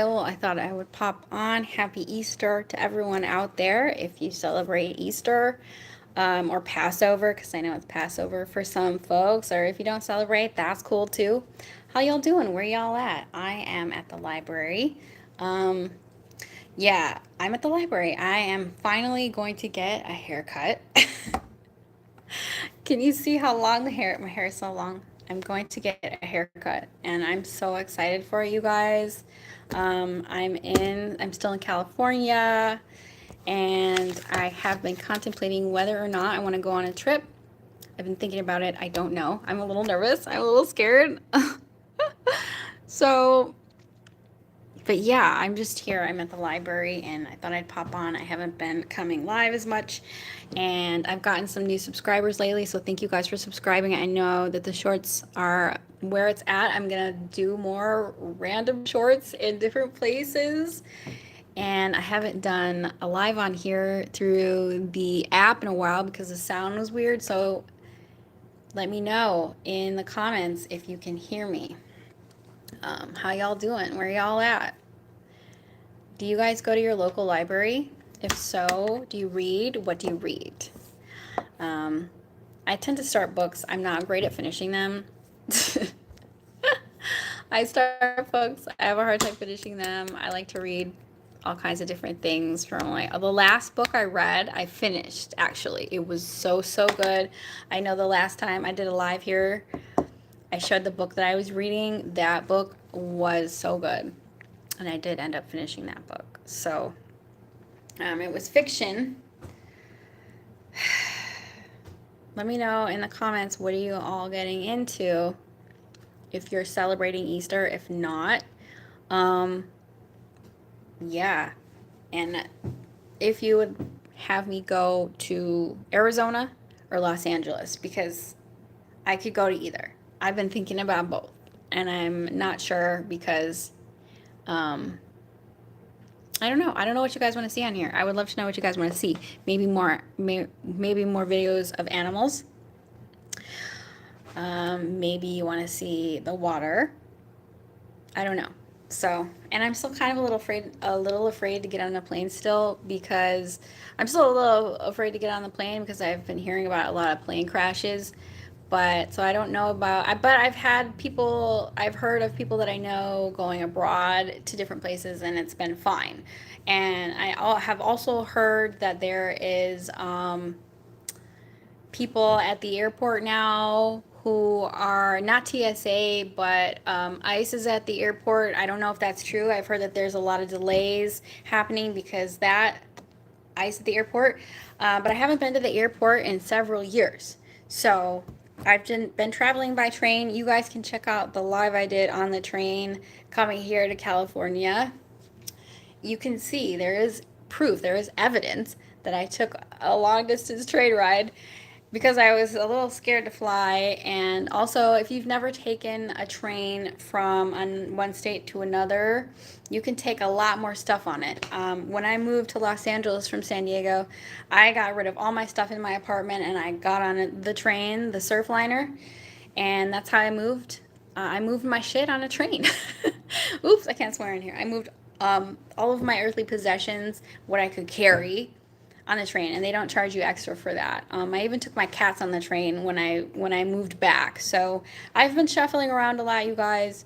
I thought I would pop on. Happy Easter to everyone out there if you celebrate Easter, or Passover, because I know it's Passover for some folks, or if you don't celebrate, that's cool too. How y'all doing? Where y'all at? I am at the library. Um, yeah, I'm at the library. I am finally going to get a haircut. Can you see how long the hair? My hair is so long. I'm going to get a haircut, and I'm so excited for you guys. I'm still in California, and I have been contemplating whether or not I want to go on a trip. I've been thinking about it. I don't know. I'm a little nervous. I'm a little scared. So, but yeah, I'm just here. I'm at the library and I thought I'd pop on. I haven't been coming live as much and I've gotten some new subscribers lately. So thank you guys for subscribing. I know that the shorts are where it's at. I'm going to do more random shorts in different places. And I haven't done a live on here through the app in a while because the sound was weird. So let me know in the comments if you can hear me. How y'all doing? Where y'all at? Do you guys go to your local library? If so, do you read? What do you read? Um, I tend to start books. I'm not great at finishing them. I start books. I have a hard time finishing them. I like to read all kinds of different things from like the last book I read, I finished actually. It was so good. I know the last time I did a live here, I showed the book that I was reading. That book was so good. And I did end up finishing that book. So it was fiction. Let me know in the comments, what are you all getting into? If you're celebrating Easter, if not, um, yeah. And if you would have me go to Arizona or Los Angeles, because I could go to either. I've been thinking about both, and I'm not sure because um, I don't know. I don't know what you guys want to see on here. I would love to know what you guys want to see. Maybe more videos of animals. Maybe you want to see the water. I don't know. So, and I'm still kind of a little afraid to get on the plane still because I'm still a little afraid to get on the plane because I've been hearing about a lot of plane crashes. But so I don't know but I've heard of people that I know going abroad to different places and it's been fine. And have also heard that there is people at the airport now who are not TSA, but ICE is at the airport. I don't know if that's true. I've heard that there's a lot of delays happening because that ICE at the airport. But I haven't been to the airport in several years. So I've been traveling by train. You guys can check out the live I did on the train coming here to California. You can see there is proof, there is evidence that I took a long distance train ride because I was a little scared to fly. And also, if you've never taken a train from one state to another, you can take a lot more stuff on it. When I moved to Los Angeles from San Diego, I got rid of all my stuff in my apartment and I got on the train, the Surfliner, and that's how I moved. I moved my shit on a train. Oops, I can't swear in here. I moved all of my earthly possessions, what I could carry, on the train, and they don't charge you extra for that. I even took my cats on the train when I moved back. So I've been shuffling around a lot, you guys,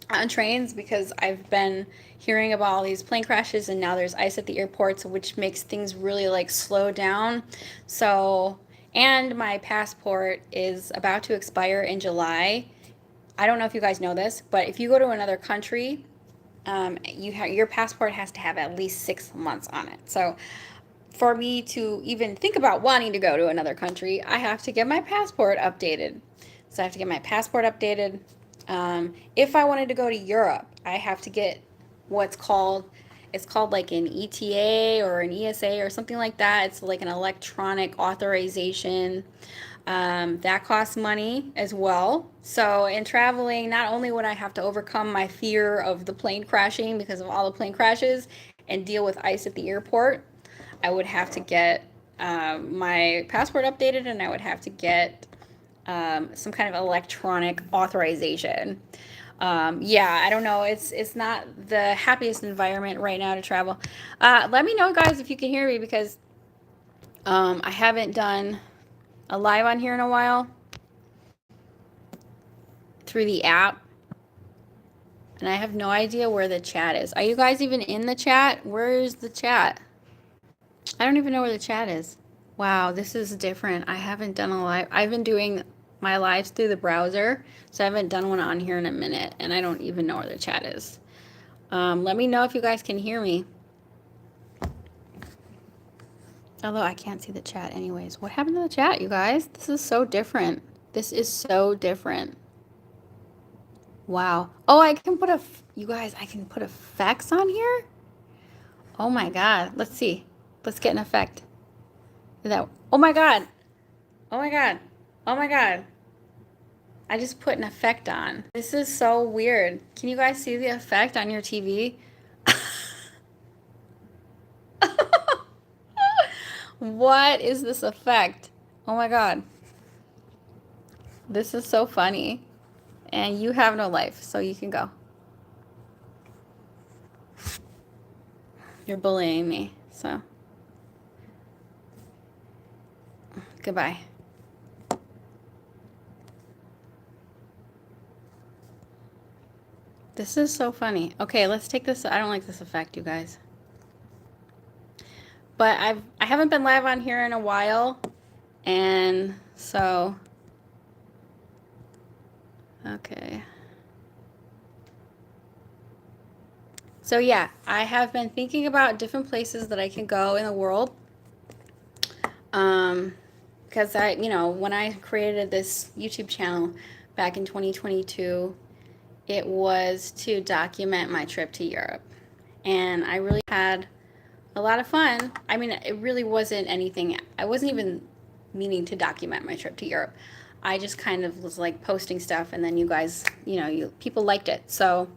on trains because I've been hearing about all these plane crashes, and now there's ice at the airports, which makes things really like slow down. So, and my passport is about to expire in July. I don't know if you guys know this, but if you go to another country, your passport has to have at least 6 months on it. So for me to even think about wanting to go to another country, I have to get my passport updated. So I have to get my passport updated. If I wanted to go to Europe, I have to get what's called it's called like an ETA or an ESA or something like that. It's like an electronic authorization. That costs money as well. So in traveling, not only would I have to overcome my fear of the plane crashing because of all the plane crashes and deal with ice at the airport, I would have to get my passport updated and I would have to get some kind of electronic authorization. Yeah, I don't know. It's not the happiest environment right now to travel. Let me know, guys, if you can hear me because I haven't done a live on here in a while through the app, and I have no idea where the chat is. Are you guys even in the chat? Where's the chat? I don't even know where the chat is. Wow, this is different. I haven't done a live. I've been doing my lives through the browser, so I haven't done one on here in a minute, and I don't even know where the chat is. Let me know if you guys can hear me. Although I can't see the chat anyways. What happened to the chat, you guys? This is so different. This is so different. Wow. Oh, I can put you guys, I can put effects on here? Oh my God. Let's see. Let's get an effect. Oh my God. Oh my God. Oh my God. I just put an effect on. This is so weird. Can you guys see the effect on your TV? What is this effect? Oh my God. This is so funny. And you have no life, so you can go. You're bullying me, so goodbye. This is so funny. Okay, let's take this. I don't like this effect, you guys. But I haven't been live on here in a while, and so okay. So yeah, I have been thinking about different places that I can go in the world. Because when I created this YouTube channel back in 2022, it was to document my trip to Europe. And I really had a lot of fun. I mean, it really wasn't anything, I wasn't even meaning to document my trip to Europe. I just kind of was like posting stuff, and then you guys, people liked it. So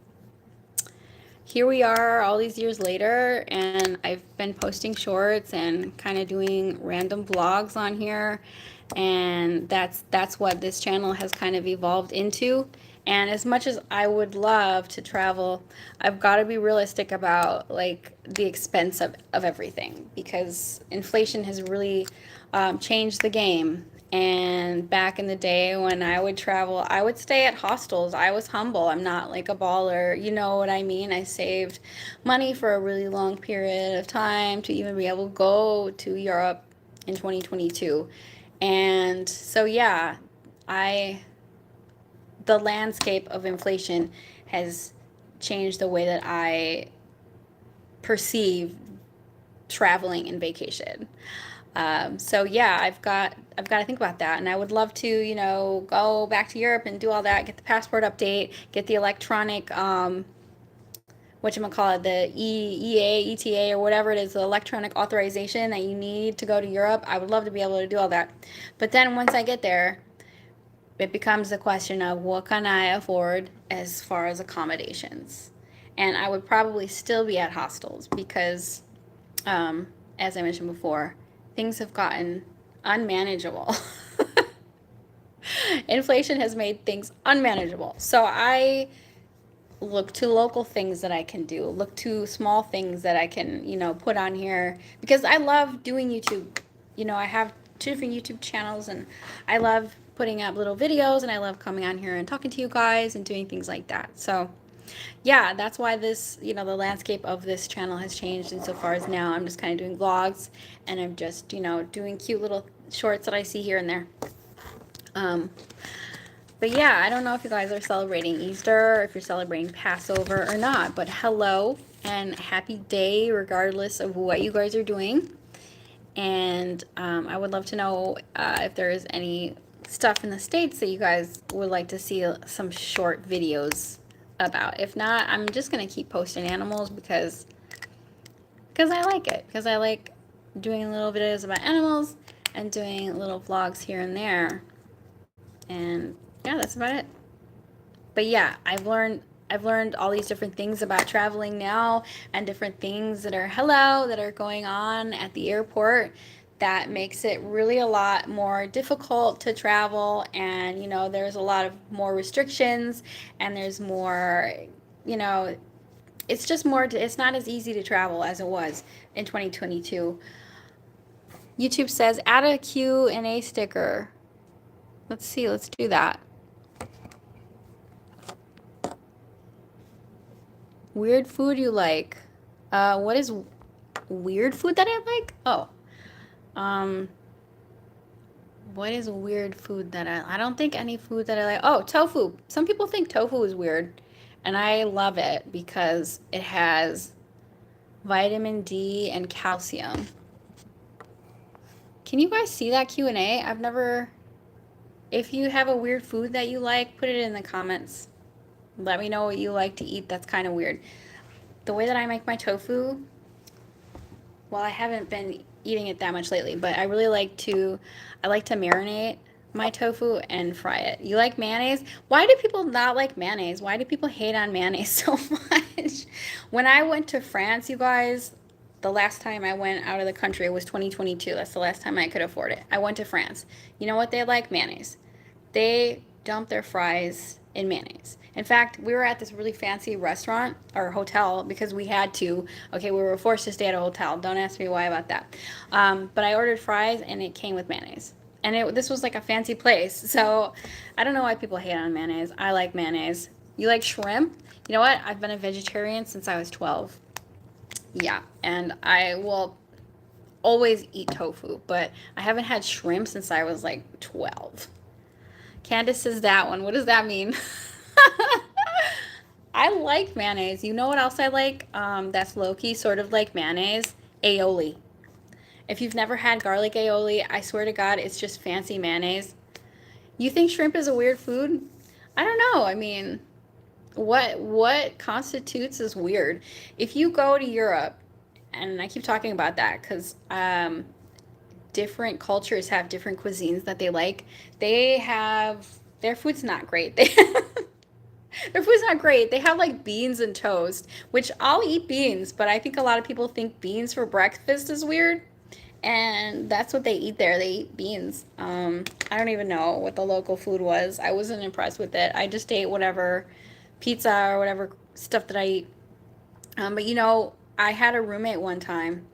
here we are all these years later, and I've been posting shorts and kind of doing random vlogs on here, and that's what this channel has kind of evolved into. And as much as I would love to travel, I've got to be realistic about like the expense of everything, because inflation has really changed the game. And back in the day when I would travel, I would stay at hostels. I was humble. I'm not like a baller. You know what I mean? I saved money for a really long period of time to even be able to go to Europe in 2022. And so, yeah, I, the landscape of inflation has changed the way that I perceive traveling and vacation. So yeah, I've got to think about that, and I would love to, go back to Europe and do all that, get the passport update, get the electronic, whatchamacallit, the EA, ETA, or whatever it is, the electronic authorization that you need to go to Europe. I would love to be able to do all that. But then once I get there, it becomes a question of what can I afford as far as accommodations. And I would probably still be at hostels because, as I mentioned before, things have gotten unmanageable. Inflation has made things unmanageable. So I look to local things that I can do, look to small things that I can, put on here, because I love doing YouTube. I have two different YouTube channels, and I love putting up little videos, and I love coming on here and talking to you guys and doing things like that. So yeah, that's why this, the landscape of this channel has changed insofar as now I'm just kind of doing vlogs, and I'm just, doing cute little shorts that I see here and there. But yeah, I don't know if you guys are celebrating Easter or if you're celebrating Passover or not, but hello and happy day regardless of what you guys are doing. And I would love to know if there is any stuff in the States that you guys would like to see some short videos about. If not, I'm just going to keep posting animals because I like it. Because I like doing little videos about animals and doing little vlogs here and there. And yeah, that's about it. But yeah, I've learned all these different things about traveling now, and different things that are going on at the airport that makes it really a lot more difficult to travel, and there's a lot of more restrictions, and there's more, you know it's just more, it's not as easy to travel as it was in 2022. YouTube says add a Q&A sticker. Let's see, let's do that. Weird food you like. What is weird food that I like? Oh, um, what is weird food that I don't think any food that I like. Oh, tofu. Some people think tofu is weird, and I love it because it has vitamin D and calcium. Can you guys see that Q&A? I've never. If you have a weird food that you like, put it in the comments. Let me know what you like to eat that's kind of weird. The way that I make my tofu, well, I haven't been eating it that much lately, but I like to marinate my tofu and fry it. You like mayonnaise? Why do people not like mayonnaise? Why do people hate on mayonnaise so much? When I went to France, you guys, the last time I went out of the country was 2022. That's the last time I could afford it. I went to France. You know what they like? Mayonnaise. They dump their fries in mayonnaise. In fact, we were at this really fancy restaurant or hotel because we had to. Okay, we were forced to stay at a hotel. Don't ask me why about that. But I ordered fries and it came with mayonnaise. And this was like a fancy place. So I don't know why people hate on mayonnaise. I like mayonnaise. You like shrimp? You know what? I've been a vegetarian since I was 12. Yeah, and I will always eat tofu, but I haven't had shrimp since I was like 12. Candace says that one. What does that mean? I like mayonnaise. You know what else I like? That's low key, sort of like mayonnaise. Aioli. If you've never had garlic aioli, I swear to God, it's just fancy mayonnaise. You think shrimp is a weird food? I don't know. I mean, what constitutes as weird? If you go to Europe, and I keep talking about that because different cultures have different cuisines that they like. They have their food's not great. Their food's not great. They have like beans and toast, which I'll eat beans, but I think a lot of people think beans for breakfast is weird. And that's what they eat there. They eat beans. I don't even know what the local food was. I wasn't impressed with it. I just ate whatever pizza or whatever stuff that I eat. But I had a roommate one time,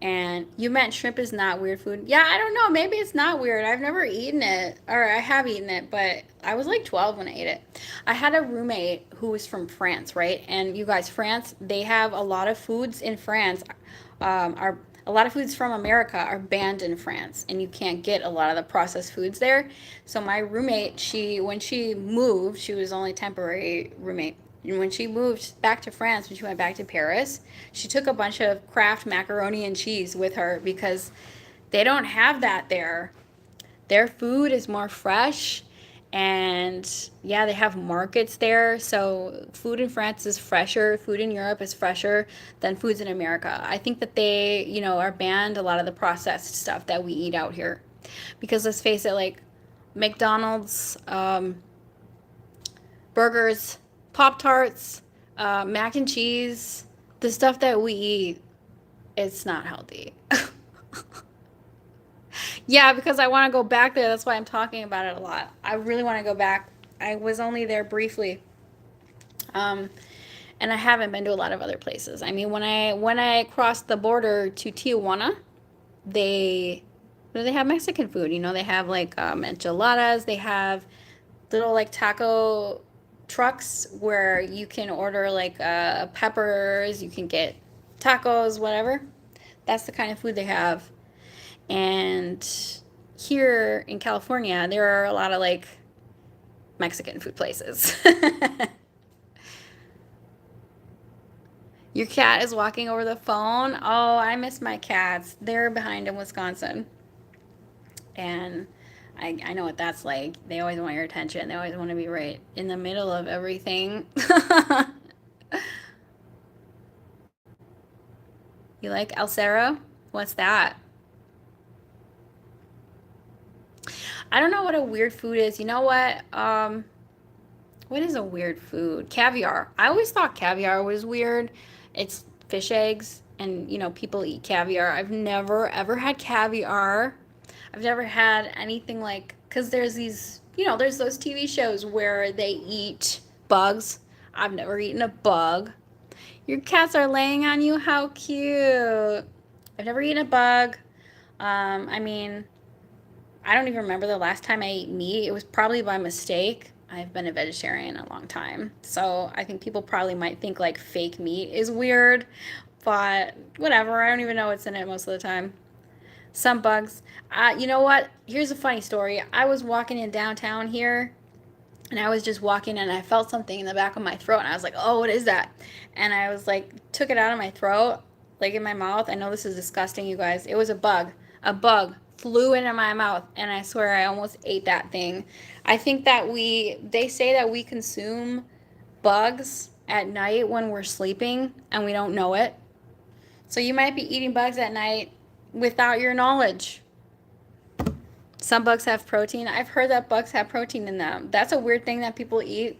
and you meant shrimp is not weird food. Yeah, I don't know. Maybe it's not weird. I've never eaten it, or I have eaten it, but I was like 12 when I ate it. I had a roommate who was from France, right? And you guys, France, they have a lot of foods in France. Are A lot of foods from America are banned in France, and you can't get a lot of the processed foods there. So my roommate, when she moved, she was only temporary roommate. And when she moved back to France, when she went back to Paris, she took a bunch of Kraft macaroni and cheese with her because they don't have that there. Their food is more fresh, and yeah, they have markets there. So food in France is fresher, food in Europe is fresher than foods in America. I think that they, are banned a lot of the processed stuff that we eat out here. Because let's face it, like McDonald's, burgers, Pop Tarts, mac and cheese, the stuff that we eat, it's not healthy. Yeah, because I want to go back there. That's why I'm talking about it a lot. I really want to go back. I was only there briefly. Um, and I haven't been to a lot of other places. I mean, when I crossed the border to Tijuana, they they have Mexican food. They have like enchiladas. They have little like taco trucks where you can order like peppers. You can get tacos, whatever. That's the kind of food they have. And here in California, there are a lot of like Mexican food places. Your cat is walking over the phone. Oh, I miss my cats. They're behind in Wisconsin. And I know what that's like. They always want your attention. They always want to be right in the middle of everything. You like Alcero? What's that? I don't know what a weird food is. You know what? What is a weird food? Caviar. I always thought caviar was weird. It's fish eggs. and people eat caviar. I've never ever had caviar. I've never had anything like, because there's these, there's those TV shows where they eat bugs. I've never eaten a bug. Your cats are laying on you. How cute. I've never eaten a bug. I mean, I don't even remember the last time I ate meat. It was probably by mistake. I've been a vegetarian a long time. So I think people probably might think like fake meat is weird, but whatever. I don't even know what's in it most of the time. Some bugs. You know what? Here's a funny story. I was walking in downtown here, and I was just walking and I felt something in the back of my throat, and I was like, "Oh, what is that?" And I was like, took it out of my throat, like in my mouth. I know this is disgusting, you guys. It was a bug. A bug flew into my mouth, and I swear I almost ate that thing. I think that they say that we consume bugs at night when we're sleeping and we don't know it. So you might be eating bugs at night without your knowledge. Some bugs have protein. I've heard that bugs have protein in them. That's a weird thing that people eat,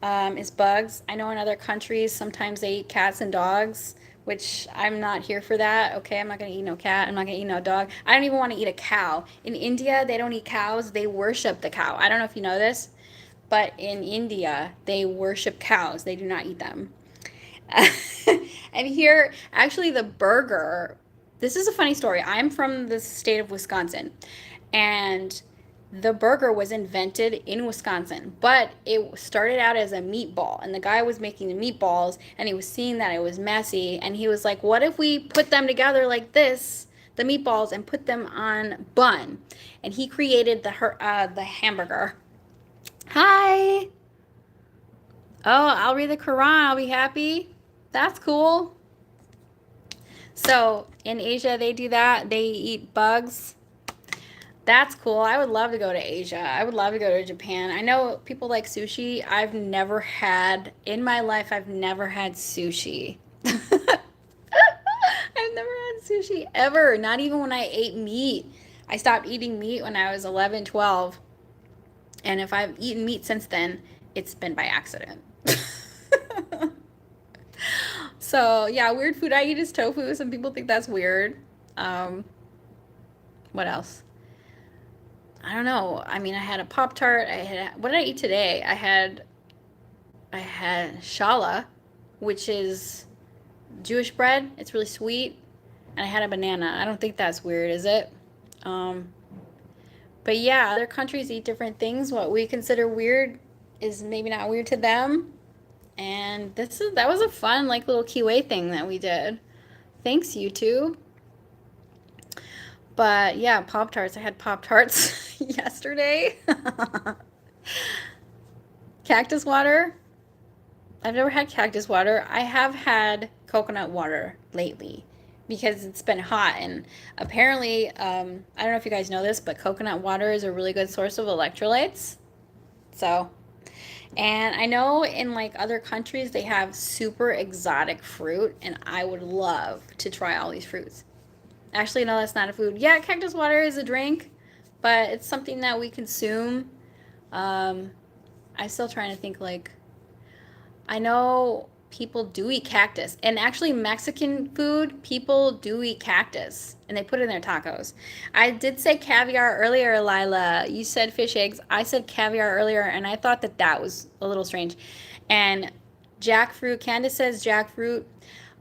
is bugs. I know in other countries sometimes they eat cats and dogs, which I'm not here for that. Okay, I'm not gonna eat no cat. I'm not gonna eat no dog. I don't even want to eat a cow. In India, they don't eat cows. They worship the cow. I don't know if you know this, but in India, they worship cows. They do not eat them. And here, actually, the burger. This is a funny story. I'm from the state of Wisconsin, and the burger was invented in Wisconsin, but it started out as a meatball. And the guy was making the meatballs, and he was seeing that it was messy, and he was like, "What if we put them together like this, the meatballs, and put them on bun?" And he created the hamburger. Hi. Oh, I'll read the Quran. I'll be happy. That's cool. So in Asia, they do that. They eat bugs. That's cool. I would love to go to Asia. I would love to go to Japan. I know people like sushi. In my life, I've never had sushi. I've never had sushi ever. Not even when I ate meat. I stopped eating meat when I was 11, 12. And if I've eaten meat since then, it's been by accident. So, yeah, weird food I eat is tofu. Some people think that's weird. Um, what else? I don't know. I mean, I had a Pop Tart. What did I eat today? I had challah, which is Jewish bread. It's really sweet, and I had a banana. I don't think that's weird, is it? Um, but yeah, other countries eat different things. What we consider weird is maybe not weird to them. And that was a fun like little QA thing that we did. Thanks, YouTube. But yeah, Pop Tarts. I had Pop Tarts yesterday. Cactus water. I've never had cactus water. I have had coconut water lately because it's been hot, and apparently, I don't know if you guys know this, but coconut water is a really good source of electrolytes. So, and I know in like other countries they have super exotic fruit, and I would love to try all these fruits. Actually, no, that's not a food. Yeah, cactus water is a drink, but it's something that we consume. Um, I'm still trying to think like, I know people do eat cactus. And actually, Mexican food, people do eat cactus and they put it in their tacos. I did say caviar earlier, Lila. You said fish eggs. I said caviar earlier, and I thought that was a little strange. And jackfruit, Candace says jackfruit.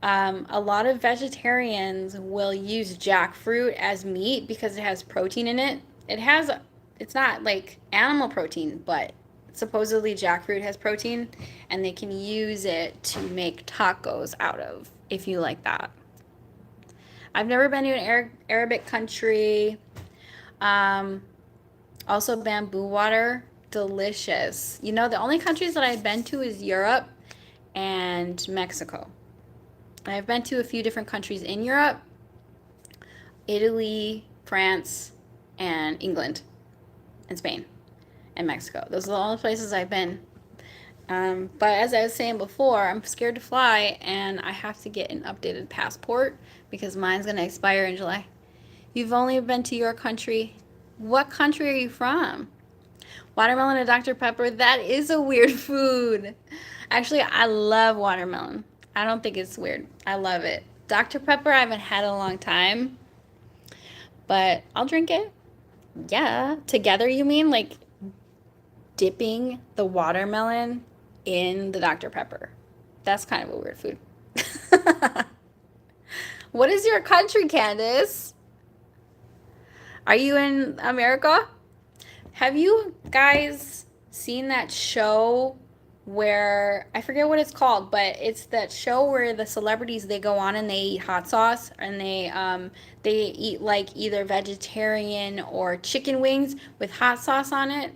A lot of vegetarians will use jackfruit as meat because it has protein in it. It's not like animal protein, but supposedly jackfruit has protein, and they can use it to make tacos out of, if you like that. I've never been to an Arabic country. Um, Also, bamboo water, delicious. The only countries that I've been to is Europe and Mexico. I've been to a few different countries in Europe: Italy, France, and England, and Spain, and Mexico. Those are the only places I've been. But as I was saying before, I'm scared to fly, and I have to get an updated passport because mine's going to expire in July. You've only been to your country. What country are you from? Watermelon and Dr. Pepper, that is a weird food. Actually, I love watermelon. I don't think it's weird. I love it. Dr. Pepper, I haven't had in a long time, but I'll drink it. Yeah. Together, you mean? Like dipping the watermelon in the Dr. Pepper. That's kind of a weird food. What is your country, Candace? Are you in America? Have you guys seen that show where I forget what it's called, but it's that show where the celebrities they go on and they eat hot sauce and they eat like either vegetarian or chicken wings with hot sauce on it.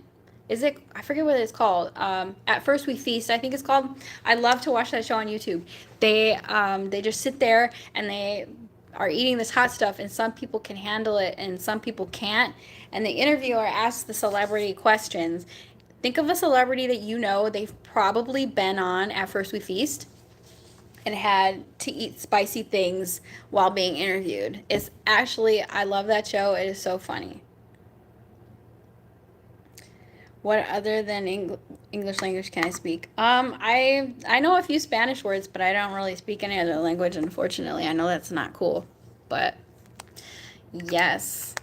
Is it? I forget what it's called. At First We Feast, I think it's called. I love to watch that show on YouTube. They just sit there and they are eating this hot stuff, and some people can handle it and some people can't. And the interviewer asks the celebrity questions. Think of a celebrity that you know they've probably been on At First We Feast and had to eat spicy things while being interviewed. It's actually, I love that show. It is so funny. What other than English language can I speak? I know a few Spanish words, but I don't really speak any other language. Unfortunately, I know that's not cool, but yes.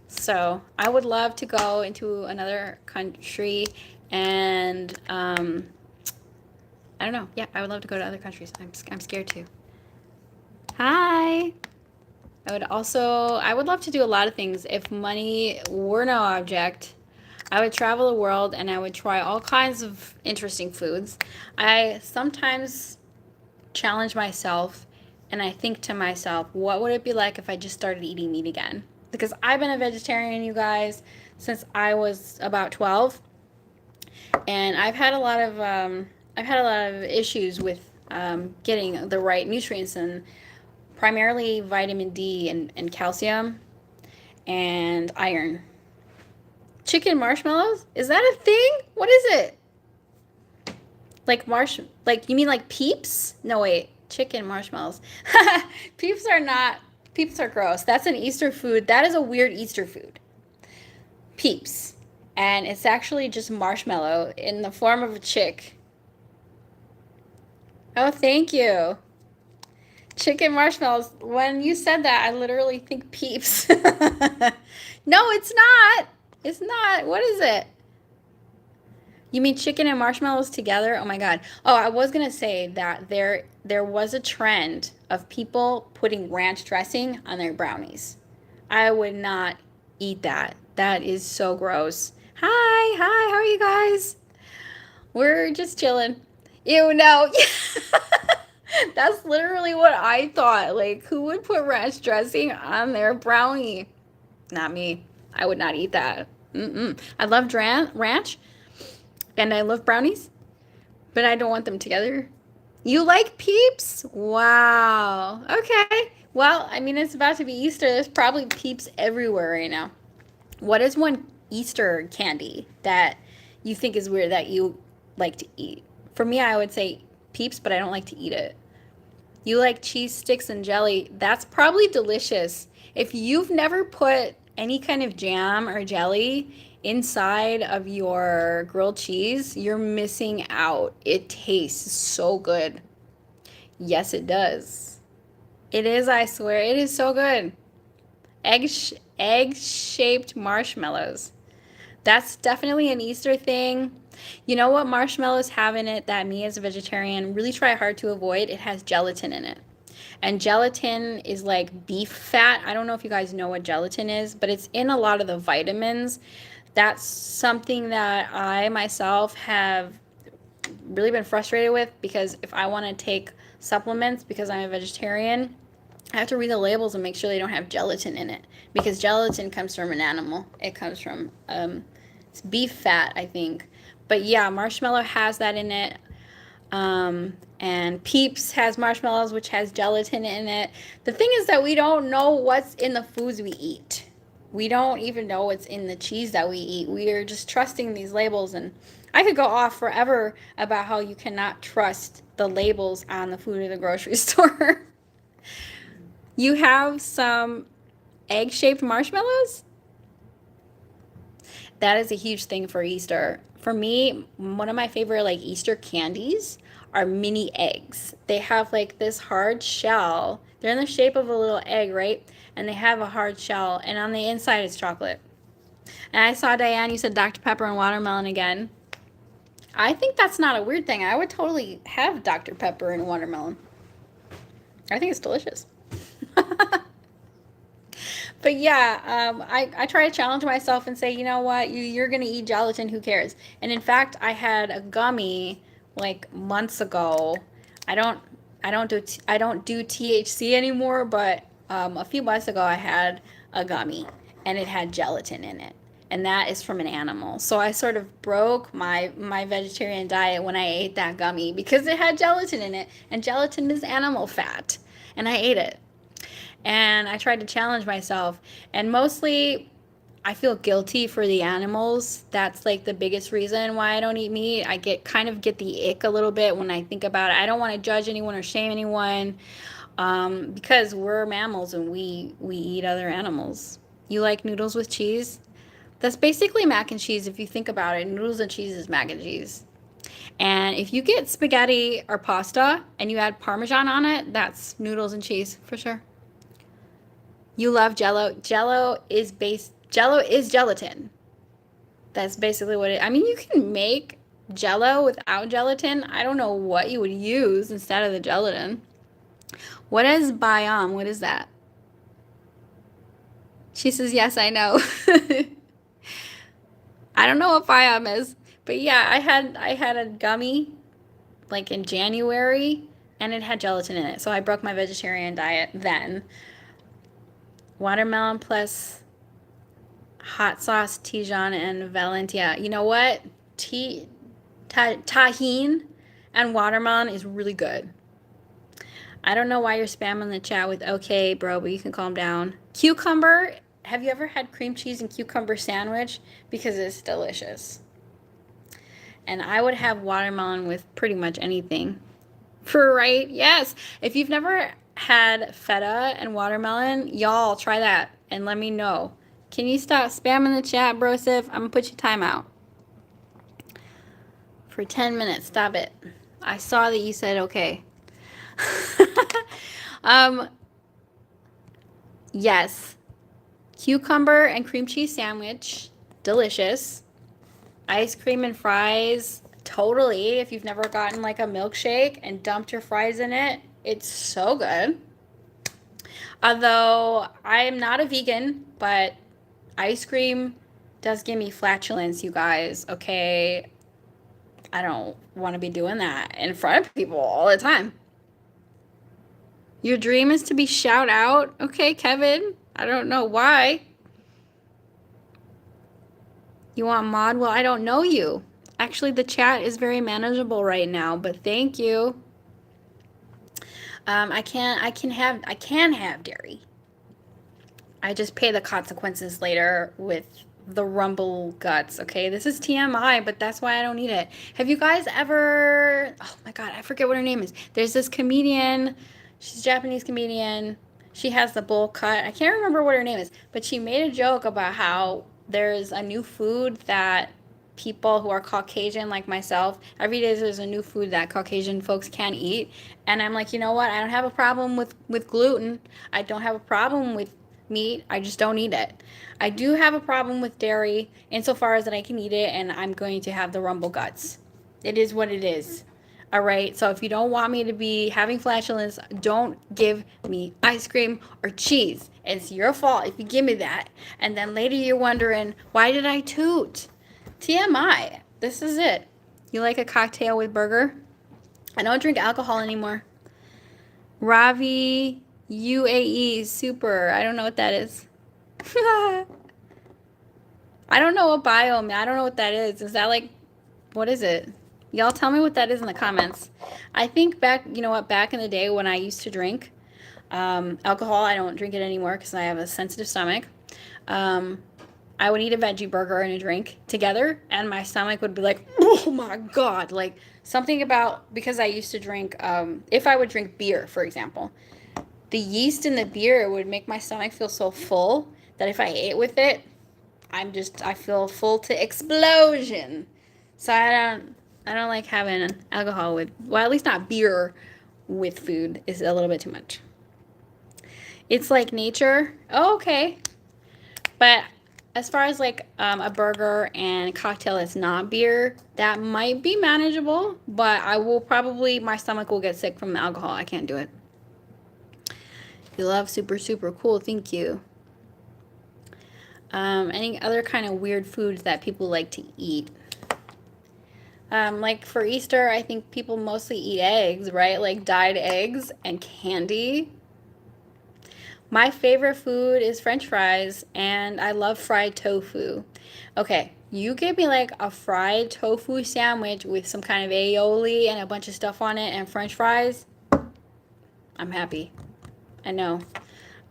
So I would love to go into another country, and I don't know. Yeah, I would love to go to other countries. I'm scared too. Hi. I would love to do a lot of things. If money were no object, I would travel the world and I would try all kinds of interesting foods. I sometimes challenge myself and I think to myself, what would it be like if I just started eating meat again? Because I've been a vegetarian, you guys, since I was about 12, and I've had a lot of issues with getting the right nutrients and primarily vitamin D and calcium and iron. Chicken marshmallows? Is that a thing? What is it? Like you mean like peeps? No wait, chicken marshmallows. Peeps are not peeps are gross. That's an Easter food. That is a weird Easter food. Peeps. And it's actually just marshmallow in the form of a chick. Oh, thank you. Chicken marshmallows. When you said that, I literally think peeps. No, it's not. It's not. What is it? You mean chicken and marshmallows together? Oh my God. Oh, I was gonna say that there was a trend of people putting ranch dressing on their brownies. I would not eat that. That is so gross. Hi, how are you guys? We're just chilling. Ew, no. That's literally what I thought. Like, who would put ranch dressing on their brownie? Not me. I would not eat that. Mm-mm. I love ranch and I love brownies, but I don't want them together. You like peeps? Wow. Okay. Well, I mean, it's about to be Easter. There's probably peeps everywhere right now. What is one Easter candy that you think is weird that you like to eat? For me, I would say peeps, but I don't like to eat it. You like cheese sticks and jelly. That's probably delicious. If you've never put any kind of jam or jelly inside of your grilled cheese, you're missing out. It tastes so good. Yes, it does. It is, I swear. It is so good. Egg-shaped marshmallows. That's definitely an Easter thing. You know what marshmallows have in it that me as a vegetarian really try hard to avoid? It has gelatin in it. And gelatin is like beef fat. I don't know if you guys know what gelatin is, but it's in a lot of the vitamins. That's something that I myself have really been frustrated with because if I want to take supplements because I'm a vegetarian, I have to read the labels and make sure they don't have gelatin in it because gelatin comes from an animal. It comes from it's beef fat, I think. But yeah, marshmallow has that in it. And Peeps has marshmallows, which has gelatin in it. The thing is that we don't know what's in the foods we eat. We don't even know what's in the cheese that we eat. We are just trusting these labels. And I could go off forever about how you cannot trust the labels on the food in the grocery store. You have some egg-shaped marshmallows? That is a huge thing for Easter. For me, one of my favorite like Easter candies are mini eggs. They have like this hard shell. They're in the shape of a little egg, right? And they have a hard shell, and on the inside is chocolate. And I saw Diane, you said Dr. Pepper and watermelon again. I think that's not a weird thing. I would totally have Dr. Pepper and watermelon. I think it's delicious. But yeah, I try to challenge myself and say, you know what, you're gonna eat gelatin. Who cares? And in fact, I had a gummy like months ago. I don't I don't do THC anymore, but a few months ago I had a gummy and it had gelatin in it, and that is from an animal. So I sort of broke my vegetarian diet when I ate that gummy because it had gelatin in it, and gelatin is animal fat, and I ate it. And I tried to challenge myself. And mostly, I feel guilty for the animals. That's like the biggest reason why I don't eat meat. I get the ick a little bit when I think about it. I don't want to judge anyone or shame anyone, because we're mammals and we eat other animals. You like noodles with cheese? That's basically mac and cheese if you think about it. Noodles and cheese is mac and cheese. And if you get spaghetti or pasta and you add Parmesan on it, that's noodles and cheese for sure. You love Jello. Jello is gelatin. That's basically what it. I mean, you can make Jello without gelatin. I don't know what you would use instead of the gelatin. What is biome? What is that? She says, "Yes, I know." I don't know what biome is, but yeah, I had a gummy like in January, and it had gelatin in it. So I broke my vegetarian diet then. Watermelon plus hot sauce, Tijan, and Valentia. You know what? Tahine and watermelon is really good. I don't know why you're spamming the chat with okay, bro, but you can calm down. Cucumber. Have you ever had cream cheese and cucumber sandwich? Because it's delicious. And I would have watermelon with pretty much anything. For right? Yes. If you've never had feta and watermelon, y'all try that and let me know. Can you stop spamming the chat, brosif? I'm gonna put your time out for 10 minutes. Stop it. I saw that you said okay. um, yes. Cucumber and cream cheese sandwich, delicious. Ice cream and fries, totally. If you've never gotten like a milkshake and dumped your fries in it, it's so good. Although I'm not a vegan, but ice cream does give me flatulence, you guys, okay? I don't want to be doing that in front of people all the time. Your dream is to be shout out? Okay, Kevin. I don't know why. You want mod? Well, I don't know you. Actually, the chat is very manageable right now, but thank you. I can have dairy. I just pay the consequences later with the rumble guts, okay? This is TMI, but that's why I don't eat it. Have you guys ever, oh my God, I forget what her name is. There's this comedian, she's a Japanese comedian. She has the bowl cut. I can't remember what her name is, but she made a joke about how there's a new food that people who are Caucasian like myself, every day there's a new food that Caucasian folks can't eat. And I'm like, you know what? I don't have a problem with gluten. I don't have a problem with meat. I just don't eat it. I do have a problem with dairy insofar as that I can eat it, and I'm going to have the rumble guts. It is what it is. All right. So if you don't want me to be having flatulence, don't give me ice cream or cheese. It's your fault if you give me that. And then later you're wondering, why did I toot? TMI. This is it. You like a cocktail with burger? I don't drink alcohol anymore. Ravi UAE super. I don't know what that is. I don't know what biome. I don't know what that is. Is that like, what is it? Y'all tell me what that is in the comments. I think back, you know what, back in the day when I used to drink alcohol, I don't drink it anymore because I have a sensitive stomach. I would eat a veggie burger and a drink together, and my stomach would be like, oh my God. Like something about, because I used to drink, if I would drink beer, for example, the yeast in the beer would make my stomach feel so full that if I ate with it, I feel full to explosion. So I don't like having alcohol with, well, at least not beer with food is a little bit too much. It's like nature. Oh, okay. But as far as like a burger and cocktail that's not beer, that might be manageable. But I will probably, my stomach will get sick from the alcohol. I can't do it. You love super, super cool. Thank you. Any other kind of weird foods that people like to eat? Like for Easter, I think people mostly eat eggs, right? Like dyed eggs and candy. My favorite food is French fries, and I love fried tofu. Okay, you give me like a fried tofu sandwich with some kind of aioli and a bunch of stuff on it and French fries. I'm happy. I know.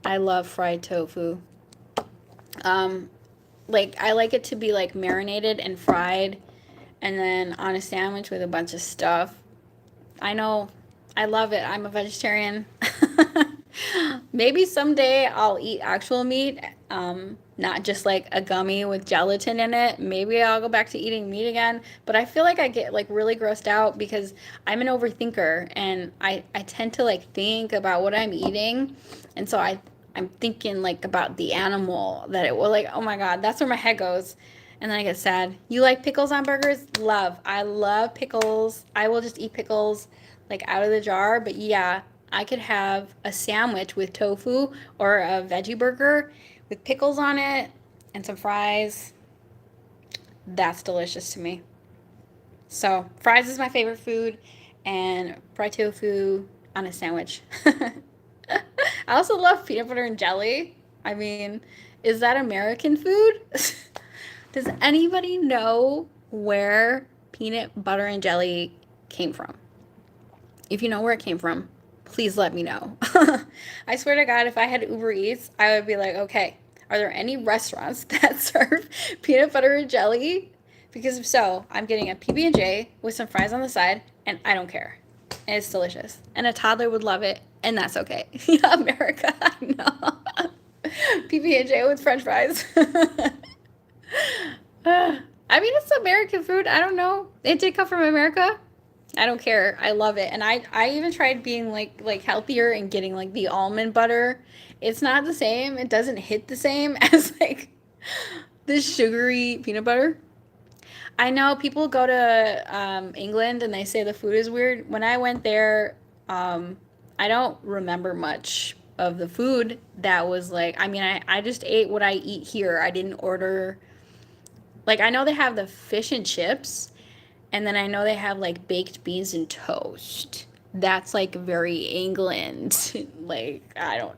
I love fried tofu. Um, like I like it to be like marinated and fried and then on a sandwich with a bunch of stuff. I know. I love it. I'm a vegetarian. Maybe someday I'll eat actual meat, not just like a gummy with gelatin in it. Maybe I'll go back to eating meat again. But I feel like I get like really grossed out because I'm an overthinker and I tend to like think about what I'm eating. And so I'm thinking like about the animal that it will like, oh my God, that's where my head goes. And then I get sad. You like pickles on burgers? Love. I love pickles. I will just eat pickles like out of the jar. But yeah, I could have a sandwich with tofu or a veggie burger with pickles on it and some fries. That's delicious to me. So, fries is my favorite food, and fried tofu on a sandwich. I also love peanut butter and jelly. I mean, is that American food? Does anybody know where peanut butter and jelly came from? If you know where it came from, please let me know. I swear to God, if I had Uber Eats, I would be like, okay, are there any restaurants that serve peanut butter and jelly? Because if so, I'm getting a PB&J with some fries on the side, and I don't care. And it's delicious. And a toddler would love it, and that's okay. Yeah, America, I know. PB&J with French fries. I mean, it's American food. I don't know. It did come from America. I don't care. I love it. And I even tried being like healthier and getting like the almond butter. It's not the same. It doesn't hit the same as like the sugary peanut butter. I know people go to England and they say the food is weird. When I went there, I don't remember much of the food that was like, I mean, I just ate what I eat here. I didn't order, like, I know they have the fish and chips, and then I know they have like baked beans and toast. That's like very England. Like, I don't,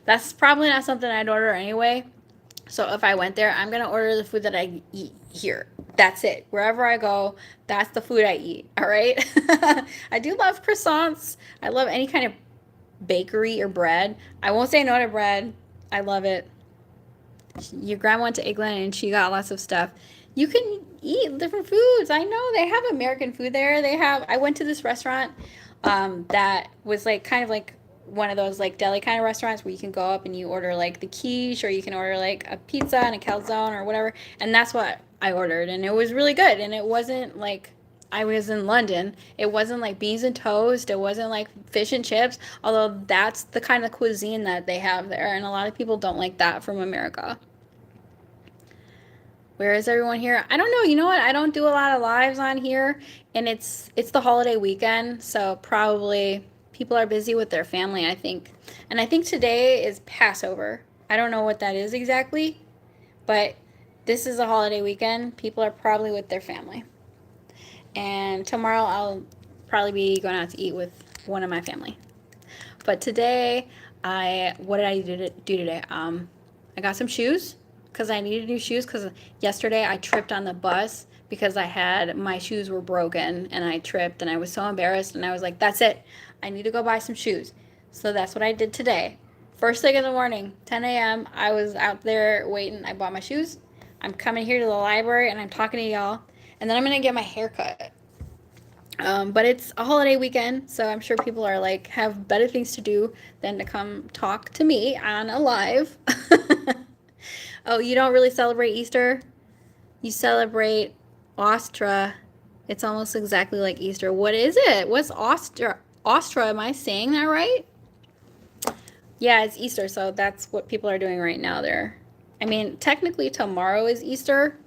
that's probably not something I'd order anyway. So if I went there, I'm going to order the food that I eat here. That's it. Wherever I go, that's the food I eat. All right. I do love croissants. I love any kind of bakery or bread. I won't say no to bread. I love it. Your grandma went to England and she got lots of stuff. You can eat different foods. I know they have American food there. They have. I went to this restaurant that was like kind of like one of those like deli kind of restaurants where you can go up and you order like the quiche or you can order like a pizza and a calzone or whatever. And that's what I ordered, and it was really good. And it wasn't like I was in London. It wasn't like beans and toast. It wasn't like fish and chips, although that's the kind of cuisine that they have there. And a lot of people don't like that from America. Where is everyone here? I don't know. You know what? I don't do a lot of lives on here, and it's the holiday weekend, so probably people are busy with their family, I think. And I think today is Passover. I don't know what that is exactly, but this is a holiday weekend. People are probably with their family. And tomorrow I'll probably be going out to eat with one of my family. But today, I what did I do today? I got some shoes because I needed new shoes because yesterday I tripped on the bus because I had my shoes were broken and I tripped and I was so embarrassed and I was like, that's it. I need to go buy some shoes. So that's what I did today. First thing in the morning, 10 a.m. I was out there waiting. I bought my shoes. I'm coming here to the library and I'm talking to y'all. And then I'm gonna get my hair cut. But it's a holiday weekend, so I'm sure people are like have better things to do than to come talk to me on a live. Oh, you don't really celebrate Easter? You celebrate Ostra. It's almost exactly like Easter. What is it? What's Ostra? Ostra? Am I saying that right? Yeah, it's Easter, so that's what people are doing right now there. I mean, technically tomorrow is Easter.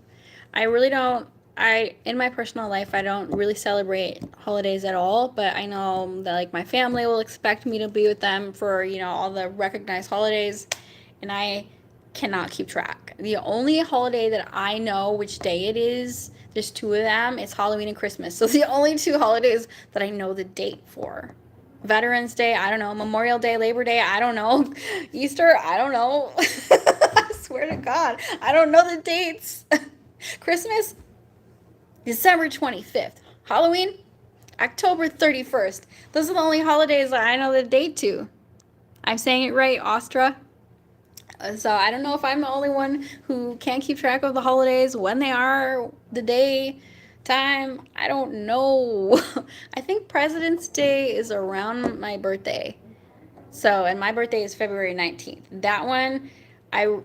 I really don't I in my personal life I don't really celebrate holidays at all, but I know that like my family will expect me to be with them for, all the recognized holidays, and I cannot keep track. The only holiday that I know which day it is, there's two of them, it's Halloween and Christmas. So the only two holidays that I know the date for. Veterans Day, I don't know. Memorial Day, Labor Day, I don't know. Easter, I don't know. I swear to God, I don't know the dates. Christmas, December 25th. Halloween, October 31st. Those are the only holidays that I know the date to. I'm saying it right, Ostra. So I don't know if I'm the only one who can't keep track of the holidays, when they are, the day, time. I don't know. I think President's Day is around my birthday. So, and my birthday is February 19th. That one, I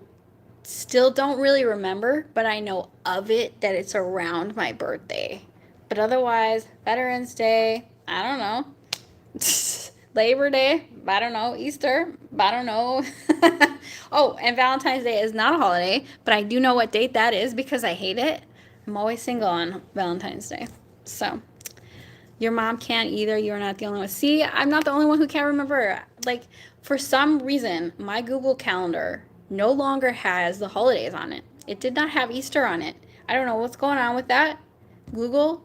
still don't really remember, but I know of it that it's around my birthday. But otherwise, Veterans Day, I don't know. Labor Day, I don't know. Easter, I don't know. Oh, and Valentine's Day is not a holiday, but I do know what date that is because I hate it. I'm always single on Valentine's Day. So, your mom can't either. You're not the only one. See, I'm not the only one who can't remember. Like, for some reason, my Google Calendar no longer has the holidays on it. It did not have Easter on it. I don't know what's going on with that. Google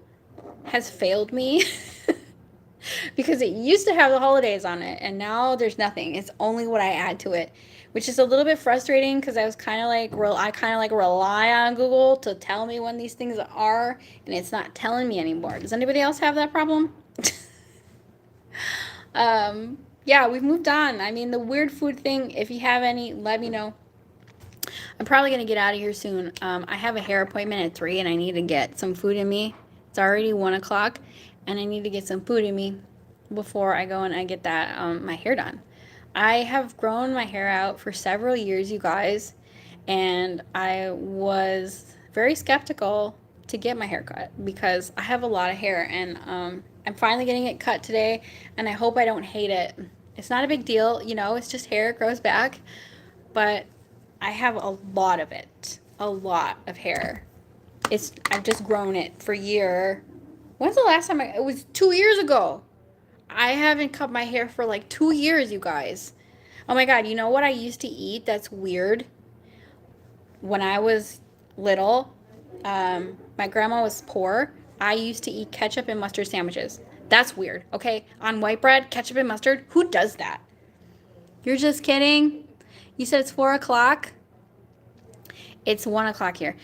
has failed me because it used to have the holidays on it, and now there's nothing. It's only what I add to it, which is a little bit frustrating because I was kind of like, I kind of like rely on Google to tell me when these things are, and it's not telling me anymore. Does anybody else have that problem? Yeah, we've moved on. I mean, the weird food thing, if you have any, let me know. I'm probably going to get out of here soon. I have a hair appointment at 3 and I need to get some food in me. It's already 1 o'clock and I need to get some food in me before I go and I get that my hair done. I have grown my hair out for several years, you guys, and I was very skeptical to get my hair cut because I have a lot of hair, and I'm finally getting it cut today, and I hope I don't hate it. It's not a big deal, it's just hair, it grows back, but I have a lot of it, a lot of hair. I've just grown it for a year. When's the last time it was 2 years ago. I haven't cut my hair for like 2 years, you guys. Oh my God, you know what I used to eat that's weird? When I was little, my grandma was poor. I used to eat ketchup and mustard sandwiches. That's weird, okay? On white bread, ketchup and mustard? Who does that? You're just kidding? You said it's 4 o'clock? It's 1 o'clock here.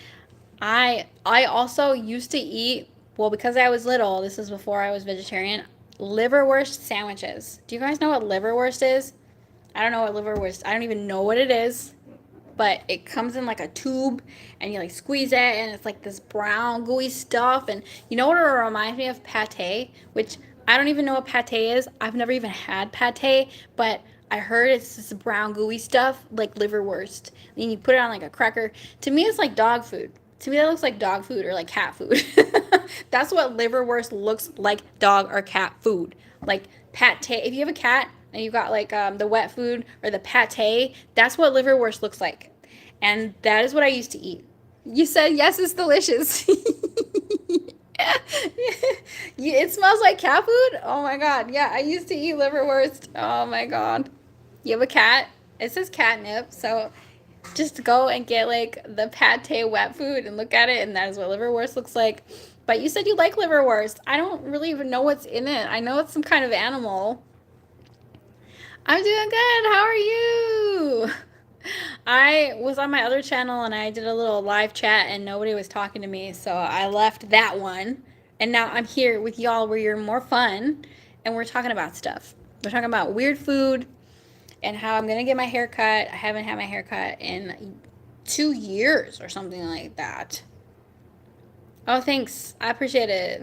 I also used to eat, well, because I was little, this is before I was vegetarian, liverwurst sandwiches. Do you guys know what liverwurst is? I don't know what liverwurst. I don't even know what it is, but it comes in like a tube, and you like squeeze it, and it's like this brown gooey stuff. And you know what it reminds me of? Pate, which I don't even know what pate is. I've never even had pate, but I heard it's this brown gooey stuff like liverwurst. And you put it on like a cracker. To me, it's like dog food. To me, that looks like dog food or like cat food. That's what liverwurst looks like, dog or cat food. Like pate. If you have a cat and you got like the wet food or the pate, that's what liverwurst looks like. And that is what I used to eat. You said yes, it's delicious. It smells like cat food? Oh my God. Yeah, I used to eat liverwurst. Oh my God. You have a cat? It says catnip, so just go and get like the pate wet food and look at it, and that is what liverwurst looks like. But you said you like liverwurst. I don't really even know what's in it. I know it's some kind of animal. I'm doing good. How are you? I was on my other channel and I did a little live chat and nobody was talking to me, so I left that one. And now I'm here with y'all where you're more fun and we're talking about stuff. We're talking about weird food and how I'm gonna get my hair cut. I haven't had my hair cut in 2 years or something like that. Oh, thanks. I appreciate it.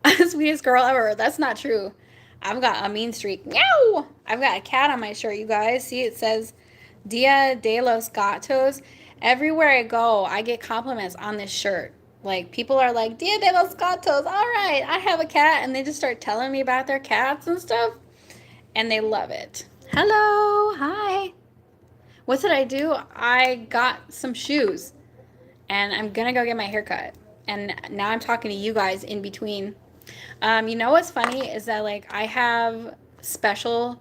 I'm the sweetest girl ever. That's not true. I've got a mean streak. Meow! I've got a cat on my shirt, you guys. See, it says Dia de los Gatos. Everywhere I go, I get compliments on this shirt. Like people are like, Dia de los Gatos, all right, I have a cat, and they just start telling me about their cats and stuff, and they love it. Hello, hi. What did I do? I got some shoes, and I'm gonna go get my hair cut. And now I'm talking to you guys in between. You know what's funny is that like I have special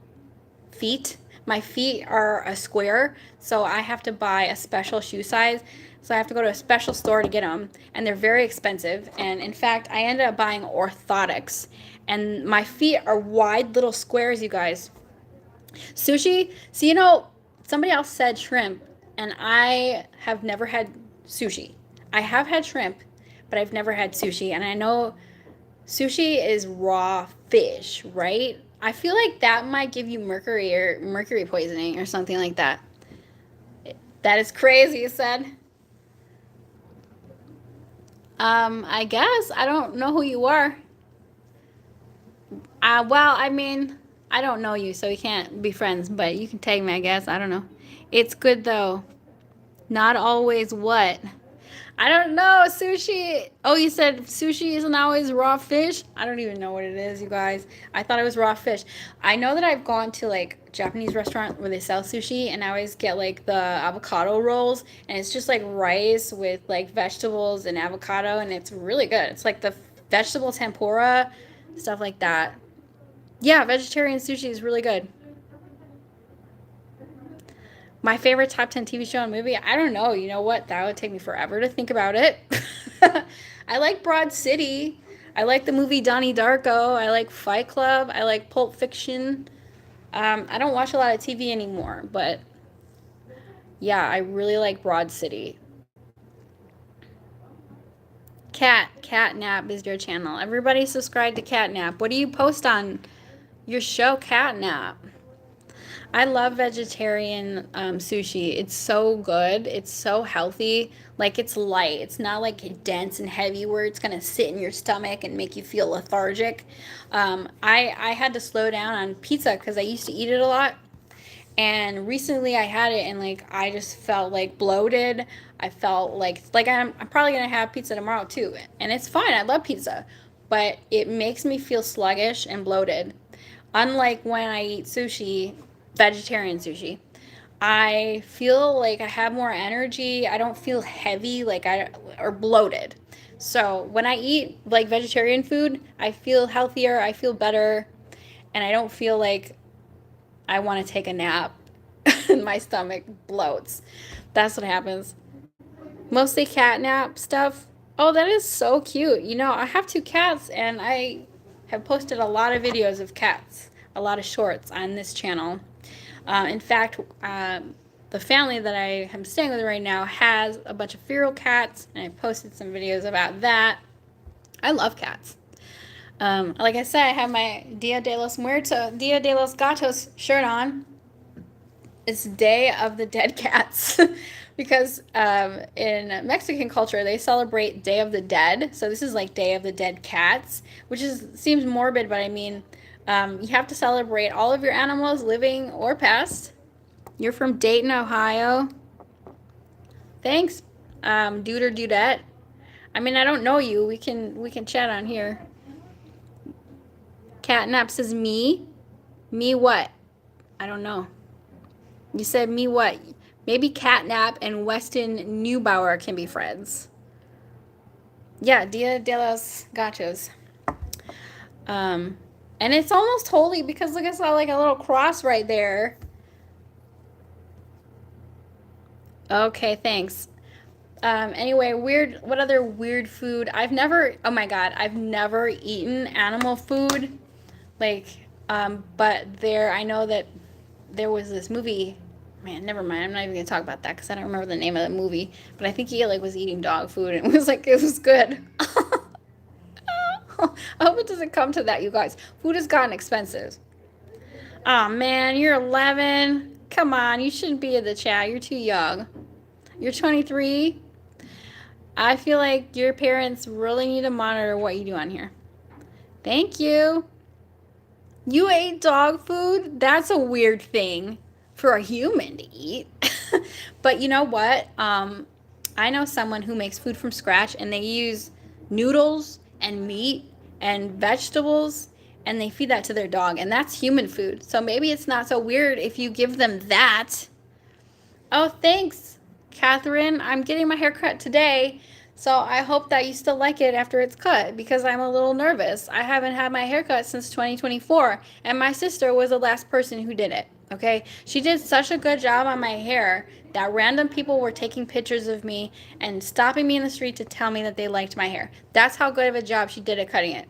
feet. My feet are a square, so I have to buy a special shoe size. So I have to go to a special store to get them, and they're very expensive. And in fact, I ended up buying orthotics, and my feet are wide little squares, you guys. Sushi, so somebody else said shrimp, and I have never had sushi. I have had shrimp, but I've never had sushi, and I know sushi is raw fish, right? I feel like that might give you mercury or mercury poisoning or something like that. That is crazy, you said. I guess. I don't know who you are. Well, I mean, I don't know you, so we can't be friends, but you can tag me, I guess. I don't know. It's good, though. Not always what? I don't know. Sushi. Oh, you said sushi isn't always raw fish? I don't even know what it is, you guys. I thought it was raw fish. I know that I've gone to like Japanese restaurant where they sell sushi, and I always get like the avocado rolls, and it's just like rice with like vegetables and avocado, and it's really good. It's like the vegetable tempura, stuff like that. Yeah, vegetarian sushi is really good. My favorite top 10 TV show and movie? I don't know. You know what? That would take me forever to think about it. I like Broad City. I like the movie Donnie Darko. I like Fight Club. I like Pulp Fiction. I don't watch a lot of TV anymore, but yeah, I really like Broad City. Catnap is your channel. Everybody subscribe to Catnap. What do you post on your show, Catnap? I love vegetarian sushi. It's so good. It's so healthy. Like it's light. It's not like dense and heavy where it's gonna sit in your stomach and make you feel lethargic. I had to slow down on pizza because I used to eat it a lot, and recently I had it and like I just felt like bloated. I felt like I'm probably gonna have pizza tomorrow too, and it's fine. I love pizza, but it makes me feel sluggish and bloated. Unlike when I eat sushi, vegetarian sushi, I feel like I have more energy. I don't feel heavy like I or bloated. So when I eat like vegetarian food, I feel healthier. I feel better, and I don't feel like I want to take a nap and my stomach bloats. That's what happens. Mostly cat nap stuff. Oh, that is so cute. I have two cats, and I have posted a lot of videos of cats, a lot of shorts on this channel. In fact, the family that I am staying with right now has a bunch of feral cats, and I posted some videos about that. I love cats. Like I said, I have my Dia de los Gatos shirt on. It's Day of the Dead Cats because in Mexican culture they celebrate Day of the Dead. So this is like Day of the Dead Cats, which is seems morbid, but I mean, you have to celebrate all of your animals, living or past. You're from Dayton, Ohio. Thanks, dude or dudette. I mean, I don't know you. We can chat on here. Catnap says me. Me what? I don't know. You said me what? Maybe Catnap and Weston Neubauer can be friends. Yeah, Dia de los Gatos. Um, and it's almost holy because look, I saw like a little cross right there. Okay, thanks. Anyway, weird. What other weird food? I've never. Oh my god, I've never eaten animal food. Like, but there, I know that there was this movie. Man, never mind. I'm not even gonna talk about that because I don't remember the name of the movie. But I think he like was eating dog food and it was like it was good. I hope it doesn't come to that, you guys. Food has gotten expensive. Oh man, you're 11. Come on, you shouldn't be in the chat. You're too young. You're 23. I feel like your parents really need to monitor what you do on here. Thank you. You ate dog food? That's a weird thing for a human to eat. But you know what? I know someone who makes food from scratch and they use noodles and meat and vegetables and they feed that to their dog, and that's human food. So maybe it's not so weird if you give them that. Oh, thanks, Catherine. I'm getting my hair cut today. So I hope that you still like it after it's cut because I'm a little nervous. I haven't had my hair cut since 2024, and my sister was the last person who did it. Okay? She did such a good job on my hair that random people were taking pictures of me and stopping me in the street to tell me that they liked my hair. That's how good of a job she did at cutting it.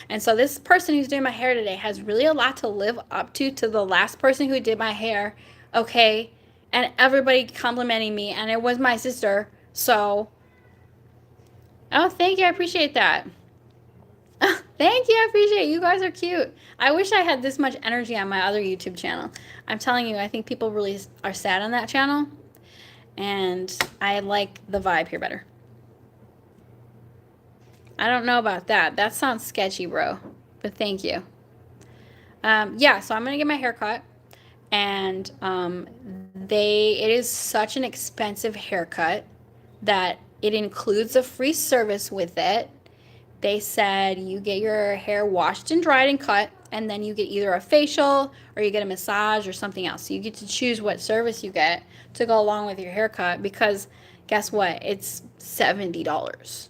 And so this person who's doing my hair today has really a lot to live up to the last person who did my hair. Okay? And everybody complimenting me, and it was my sister. So, oh, thank you. I appreciate that. Thank you. I appreciate it. You guys are cute. I wish I had this much energy on my other YouTube channel. I'm telling you, I think people really are sad on that channel, and I like the vibe here better. I don't know about that. That sounds sketchy, bro. But thank you. Yeah, so I'm going to get my hair cut. And it is such an expensive haircut that it includes a free service with it. They said you get your hair washed and dried and cut, and then you get either a facial or you get a massage or something else. So you get to choose what service you get to go along with your haircut, because guess what? It's $70.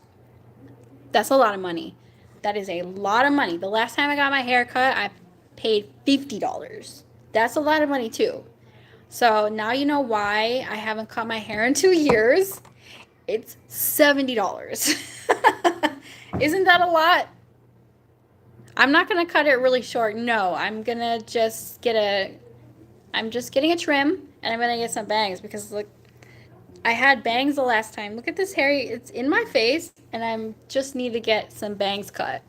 That's a lot of money. That is a lot of money. The last time I got my hair cut, I paid $50. That's a lot of money too. So now you know why I haven't cut my hair in 2 years. It's $70. Isn't that a lot? I'm not going to cut it really short. No, I'm going to just I'm just getting a trim, and I'm going to get some bangs because look, I had bangs the last time. Look at this hair. It's in my face, and I just need to get some bangs cut.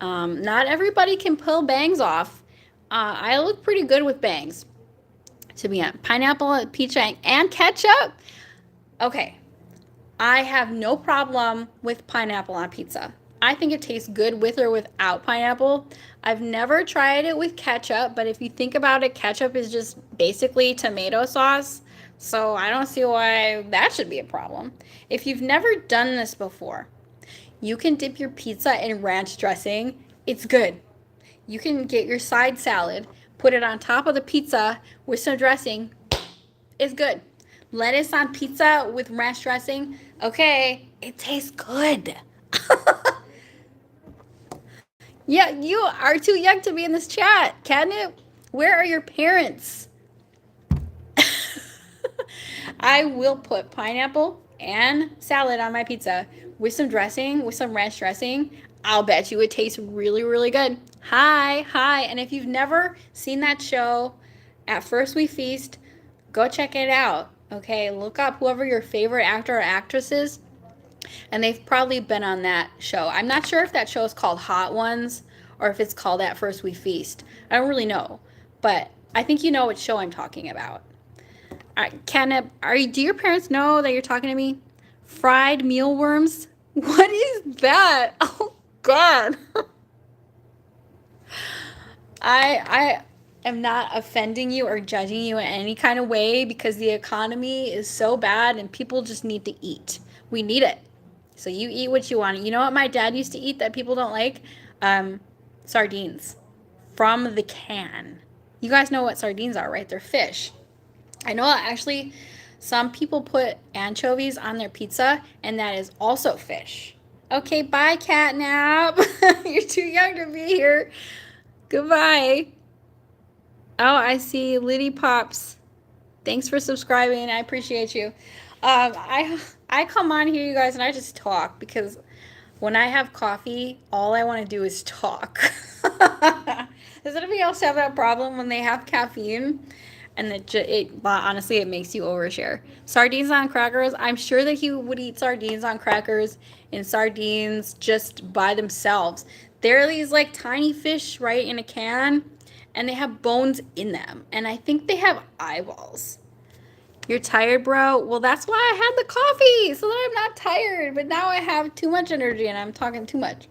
Not everybody can pull bangs off. I look pretty good with bangs, to be honest. Pineapple, peach, and ketchup? Okay. I have no problem with pineapple on pizza. I think it tastes good with or without pineapple. I've never tried it with ketchup, but if you think about it, ketchup is just basically tomato sauce. So I don't see why that should be a problem. If you've never done this before, you can dip your pizza in ranch dressing. It's good. You can get your side salad, put it on top of the pizza with some dressing. It's good. Lettuce on pizza with ranch dressing. Okay, it tastes good. Yeah, you are too young to be in this chat. Catnip, where are your parents? I will put pineapple and salad on my pizza with some dressing, with some ranch dressing. I'll bet you it tastes really, really good. Hi. And if you've never seen that show, At First We Feast, go check it out. Okay, look up whoever your favorite actor or actress is, and they've probably been on that show. I'm not sure if that show is called Hot Ones or if it's called At First We Feast. I don't really know, but I think you know what show I'm talking about. Do your parents know that you're talking to me? Fried mealworms? What is that? Oh God. I am not offending you or judging you in any kind of way because the economy is so bad and people just need to eat. We need it. So you eat what you want. You know what my dad used to eat that people don't like? Sardines from the can. You guys know what sardines are, right? They're fish. I know actually some people put anchovies on their pizza, and that is also fish. Okay, bye, Catnap. You're too young to be here. Goodbye. Oh, I see Liddy Pops. Thanks for subscribing. I appreciate you. I come on here, you guys, and I just talk because when I have coffee, all I want to do is talk. Does anybody else have that problem when they have caffeine? And honestly, it makes you overshare. Sardines on crackers. I'm sure that he would eat sardines on crackers and sardines just by themselves. They're these like tiny fish, right, in a can, and they have bones in them. And I think they have eyeballs. You're tired, bro? Well, that's why I had the coffee, so that I'm not tired. But now I have too much energy and I'm talking too much.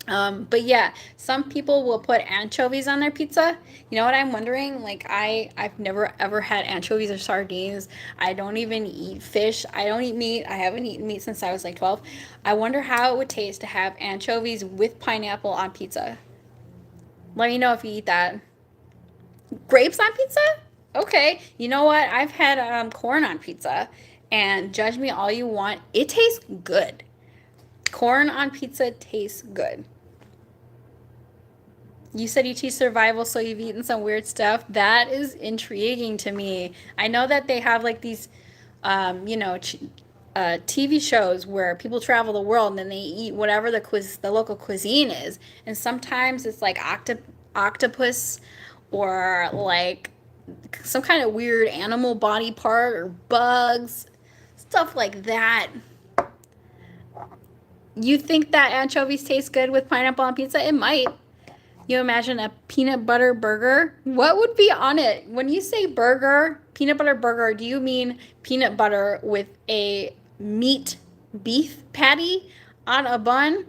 But yeah, some people will put anchovies on their pizza. You know what I'm wondering? Like I've never ever had anchovies or sardines. I don't even eat fish. I don't eat meat. I haven't eaten meat since I was like 12. I wonder how it would taste to have anchovies with pineapple on pizza. Let me know if you eat that. Grapes on pizza? Okay. You know what? I've had corn on pizza, and judge me all you want. It tastes good. Corn on pizza tastes good. You said you teach survival, so you've eaten some weird stuff. That is intriguing to me. I know that they have like these, you know, TV shows where people travel the world and then they eat whatever the local cuisine is, and sometimes it's like octopus, or like some kind of weird animal body part or bugs, stuff like that. You think that anchovies taste good with pineapple on pizza? It might. You imagine a peanut butter burger? What would be on it? When you say burger, peanut butter burger, do you mean peanut butter with a meat beef patty on a bun?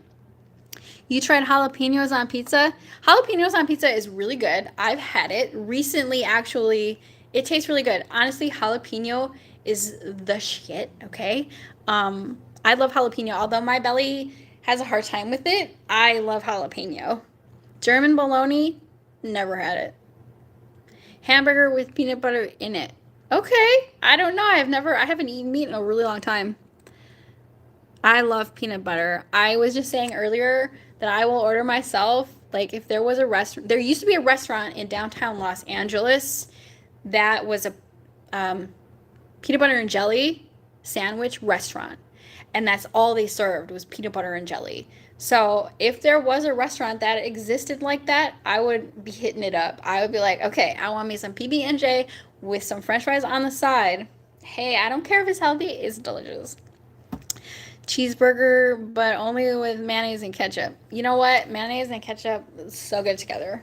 You tried jalapenos on pizza? Jalapenos on pizza is really good. I've had it recently, actually. It tastes really good. Honestly, jalapeno is the shit, okay? I love jalapeno. Although my belly has a hard time with it, I love jalapeno. German bologna, never had it. Hamburger with peanut butter in it. Okay, I don't know. I haven't eaten meat in a really long time. I love peanut butter. I was just saying earlier that I will order myself, like if there was a restaurant, there used to be a restaurant in downtown Los Angeles that was a um, peanut butter and jelly sandwich restaurant. And that's all they served was peanut butter and jelly. So if there was a restaurant that existed like that, I would be hitting it up. I would be like, okay, I want me some PB&J with some French fries on the side. Hey, I don't care if it's healthy; it's delicious. Cheeseburger, but only with mayonnaise and ketchup. You know what? Mayonnaise and ketchup is so good together.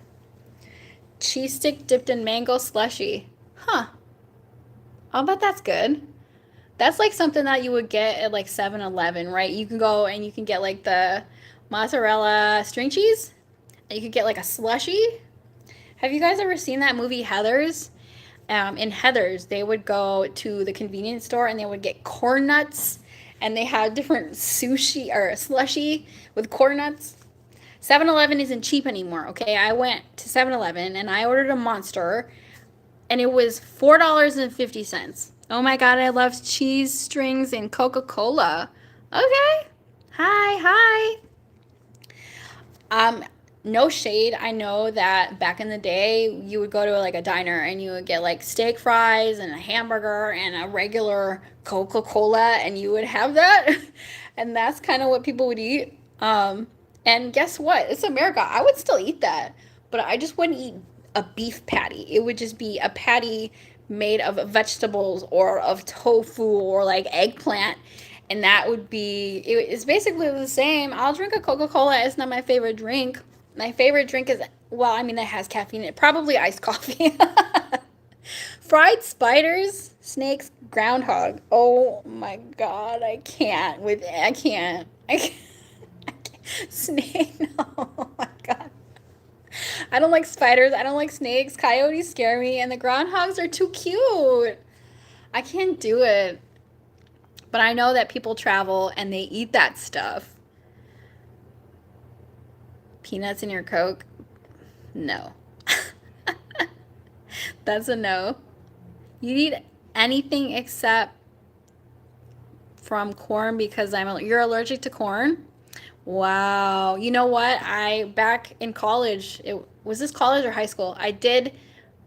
Cheese stick dipped in mango slushy. Huh. I'll bet that's good. That's like something that you would get at like 7-Eleven, right? You can go and you can get like the mozzarella string cheese, and you could get like a slushy. Have you guys ever seen that movie Heathers? In Heathers, they would go to the convenience store and they would get corn nuts, and they had different sushi or slushy with corn nuts. 7-Eleven isn't cheap anymore, okay? I went to 7-Eleven and I ordered a monster, and it was $4.50. Oh my god, I love cheese strings and Coca-Cola. Okay. Hi, hi. Um, no shade. I know that back in the day, you would go to like a diner and you would get like steak fries and a hamburger and a regular Coca Cola, and you would have that. And that's kind of what people would eat. And guess what? It's America. I would still eat that, but I just wouldn't eat a beef patty. It would just be a patty made of vegetables or of tofu or like eggplant, and that would be it's basically the same. I'll drink a Coca-Cola. It's not my favorite drink. My favorite drink is, well, I mean, that has caffeine in it. Probably iced coffee. Fried spiders, snakes, groundhog. Oh my god, I can't. I can't. Snake. No. Oh my god. I don't like spiders. I don't like snakes. Coyotes scare me, and the groundhogs are too cute. I can't do it. But I know that people travel and they eat that stuff. Peanuts in your Coke? No. That's a no. You eat anything except from corn because you're allergic to corn? Wow. You know what? I back in college, it was this college or high school? I did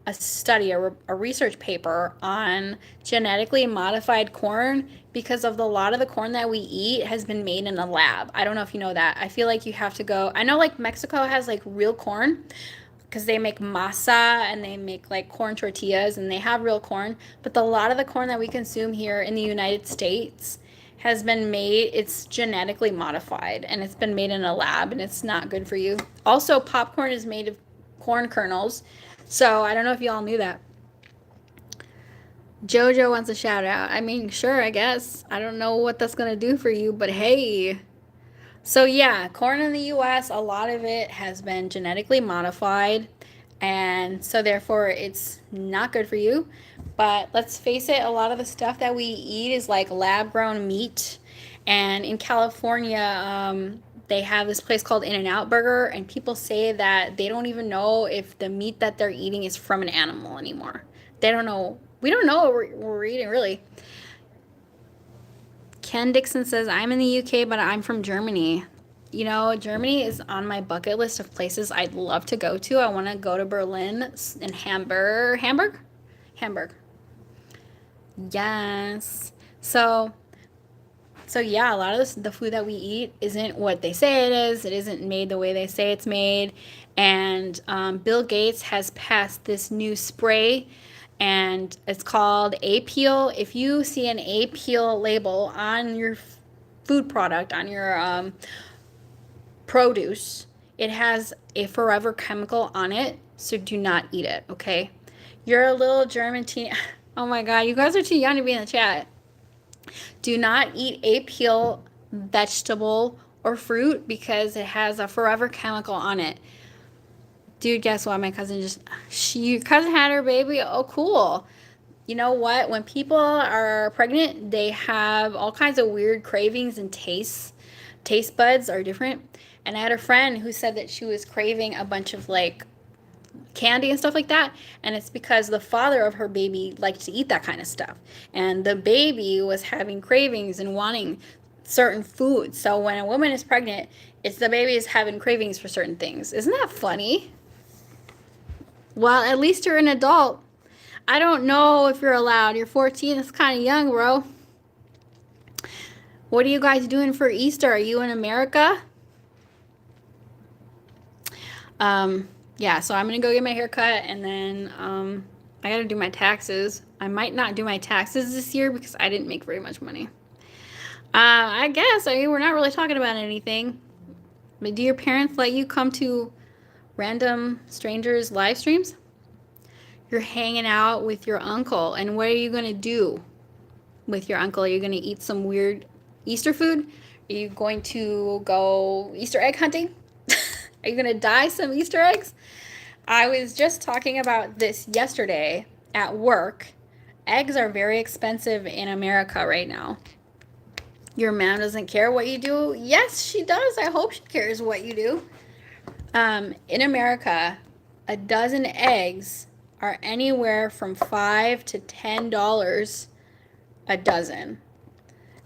a study, a research paper on genetically modified corn because of a lot of the corn that we eat has been made in a lab. I don't know if you know that. I feel like you have to go. I know like Mexico has like real corn because they make masa and they make like corn tortillas and they have real corn, but a lot of the corn that we consume here in the United States has been made, it's genetically modified and it's been made in a lab and it's not good for you. Also, popcorn is made of corn kernels. So I don't know if y'all knew that. Jojo wants a shout out. I mean, sure, I guess. I don't know what that's going to do for you, but hey, So yeah, corn in the US, a lot of it has been genetically modified, and so therefore it's not good for you. But let's face it, a lot of the stuff that we eat is like lab grown meat. And in California, they have this place called In-N-Out Burger, and people say that they don't even know if the meat that they're eating is from an animal anymore. They don't know. We don't know what we're eating, really. Ken Dixon says, I'm in the UK, but I'm from Germany. You know, Germany is on my bucket list of places I'd love to go to. I want to go to Berlin and Hamburg. Hamburg? Hamburg. Yes. So yeah, a lot of the food that we eat isn't what they say it is. It isn't made the way they say it's made. And Bill Gates has passed this new spray, and it's called A Peel. If you see an A Peel label on your food product, on your produce, it has a forever chemical on it. So do not eat it, okay? You're a little German teen. Oh my God, you guys are too young to be in the chat. Do not eat a peel vegetable or fruit because it has a forever chemical on it. Dude, guess what? My cousin your cousin had her baby. Oh, cool. You know what? When people are pregnant, they have all kinds of weird cravings and tastes. Taste buds are different. And I had a friend who said that she was craving a bunch of like candy and stuff like that, and it's because the father of her baby liked to eat that kind of stuff, and the baby was having cravings and wanting certain foods. So when a woman is pregnant, it's the baby is having cravings for certain things. Isn't that funny? Well, at least you're an adult. I don't know if you're allowed. You're 14. It's kind of young, bro. What are you guys doing for Easter? Are you in America? Um, yeah, so I'm gonna go get my hair cut, and then I gotta do my taxes. I might not do my taxes this year because I didn't make very much money. I guess, I mean, we're not really talking about anything. But do your parents let you come to random strangers' live streams? You're hanging out with your uncle, and what are you gonna do with your uncle? Are you gonna eat some weird Easter food? Are you going to go Easter egg hunting? Are you gonna dye some Easter eggs? I was just talking about this yesterday at work. Eggs are very expensive in America right now. Your mom doesn't care what you do? Yes, she does. I hope she cares what you do. In America, a dozen eggs are anywhere from $5 to $10 a dozen.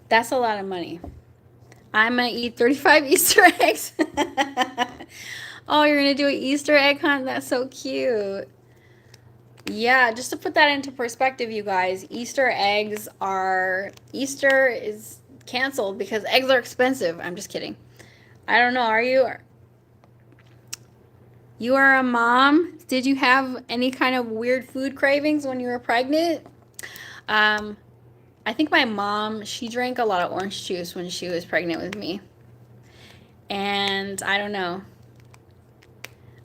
That's a lot of money. I'm gonna eat 35 Easter eggs. Oh, you're gonna do an Easter egg hunt? That's so cute. Yeah, just to put that into perspective, you guys, Easter is canceled because eggs are expensive. I'm just kidding. I don't know. You are a mom? Did you have any kind of weird food cravings when you were pregnant? Um, I think my mom, she drank a lot of orange juice when she was pregnant with me. And I don't know.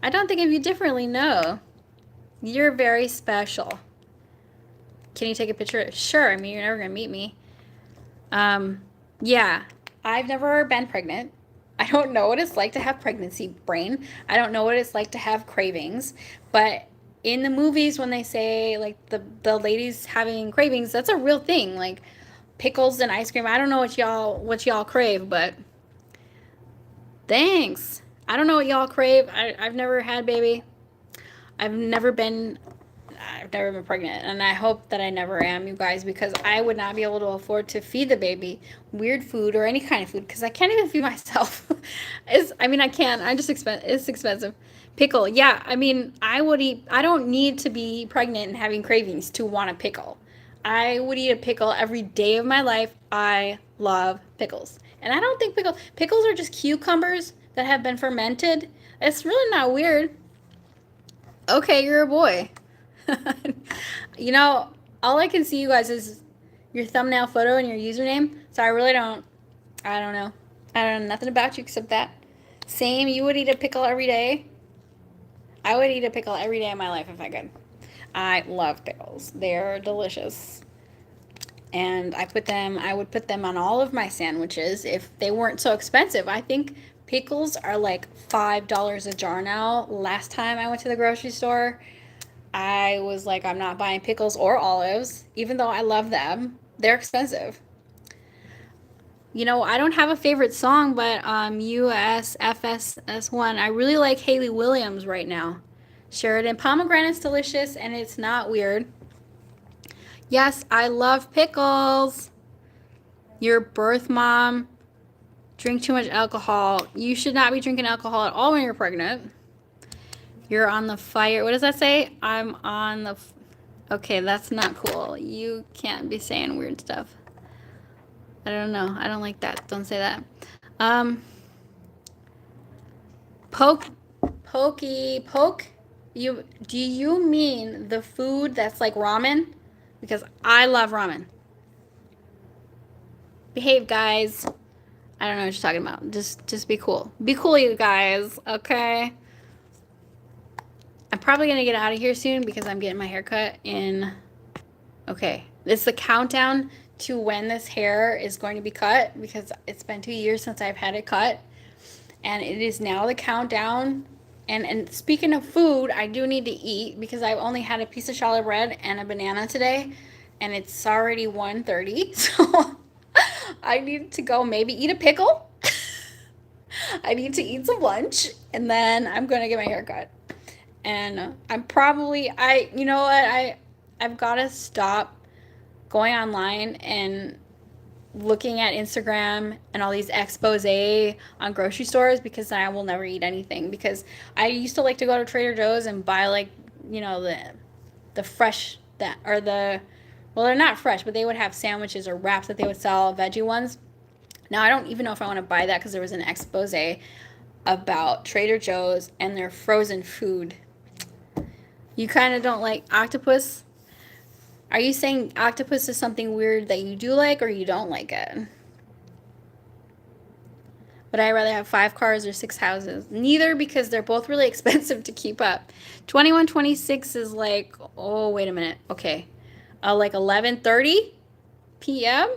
I don't think of you differently, no. You're very special. Can you take a picture? Sure. I mean, you're never going to meet me. Um, yeah, I've never been pregnant. I don't know what it's like to have pregnancy brain. I don't know what it's like to have cravings. But in the movies, when they say like the ladies having cravings, that's a real thing. Like pickles and ice cream. I don't know what y'all crave, but thanks. I don't know what y'all crave. I've never had baby. I've never been I've never been pregnant, and I hope that I never am, you guys, because I would not be able to afford to feed the baby weird food or any kind of food because I can't even feed myself. I mean, I can't. It's expensive. Pickle, yeah. I mean, I would eat. I don't need to be pregnant and having cravings to want a pickle. I would eat a pickle every day of my life. I love pickles, and I don't think pickles are just cucumbers that have been fermented. It's really not weird. Okay, you're a boy. You know, all I can see, you guys, is your thumbnail photo and your username. So I really don't. I don't know. I don't know nothing about you except that. Same. You would eat a pickle every day. I would eat a pickle every day of my life if I could. I love pickles. They're delicious. and I would put them on all of my sandwiches if they weren't so expensive. I think pickles are like $5 a jar now. Last time I went to the grocery store, I was like, I'm not buying pickles or olives, even though I love them. They're expensive. You know, I don't have a favorite song, but USFSS1, I really like Haley Williams right now. Sheridan Pomegranate's delicious and it's not weird. Yes, I love pickles. Your birth mom drink too much alcohol. You should not be drinking alcohol at all when you're pregnant. You're on the fire. What does that say? I'm on the. Okay, that's not cool. You can't be saying weird stuff. I don't know. I don't like that. Don't say that. Um, poke, poke. You do you mean the food that's like ramen? Because I love ramen. Behave, guys. I don't know what you're talking about. Just be cool. Be cool, you guys. Okay. I'm probably gonna get out of here soon because I'm getting my hair cut in. Okay, it's the countdown to when this hair is going to be cut because it's been 2 years since I've had it cut, and it is now the countdown. And speaking of food, I do need to eat because I've only had a piece of challah bread and a banana today, and it's already 1:30. So I need to go maybe eat a pickle. I need to eat some lunch, and then I'm gonna get my hair cut. And I'm probably you know what, I've got to stop going online and looking at Instagram and all these expose on grocery stores because I will never eat anything. Because I used to like to go to Trader Joe's and buy, like, you know, the fresh that or the well, they're not fresh, but they would have sandwiches or wraps that they would sell, veggie ones. Now I don't even know if I want to buy that because there was an expose about Trader Joe's and their frozen food. You kind of don't like octopus? Are you saying octopus is something weird that you do like or you don't like it? Would I rather have 5 cars or 6 houses? Neither, because they're both really expensive to keep up. 2126 is like, oh, wait a minute. Okay. Like 11:30 p.m.?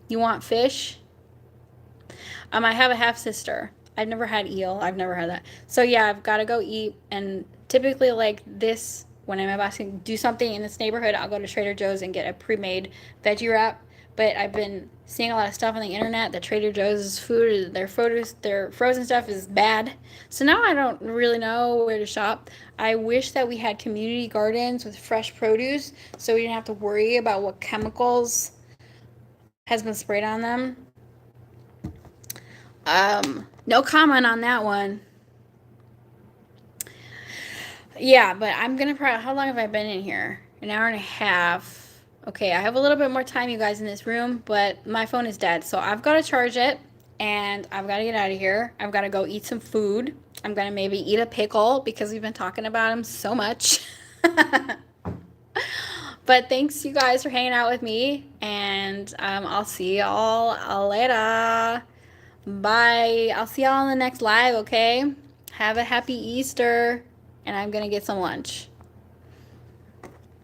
You want fish? I have a half sister. I've never had eel. I've never had that. So yeah, I've got to go eat. And typically, like this, when I'm about to do something in this neighborhood, I'll go to Trader Joe's and get a pre-made veggie wrap. But I've been seeing a lot of stuff on the internet that Trader Joe's food, their frozen stuff is bad. So now I don't really know where to shop. I wish that we had community gardens with fresh produce, so we didn't have to worry about what chemicals has been sprayed on them. No comment on that one. Yeah, but I'm gonna probably. How long have I been in here? An hour and a half. Okay, I have a little bit more time, you guys, in this room, but my phone is dead, so I've got to charge it, and I've got to get out of here. I've got to go eat some food. I'm gonna maybe eat a pickle because we've been talking about them so much. But thanks, you guys, for hanging out with me, and I'll see y'all later. Bye. I'll see y'all on the next live, okay? Have a happy Easter, and I'm gonna get some lunch.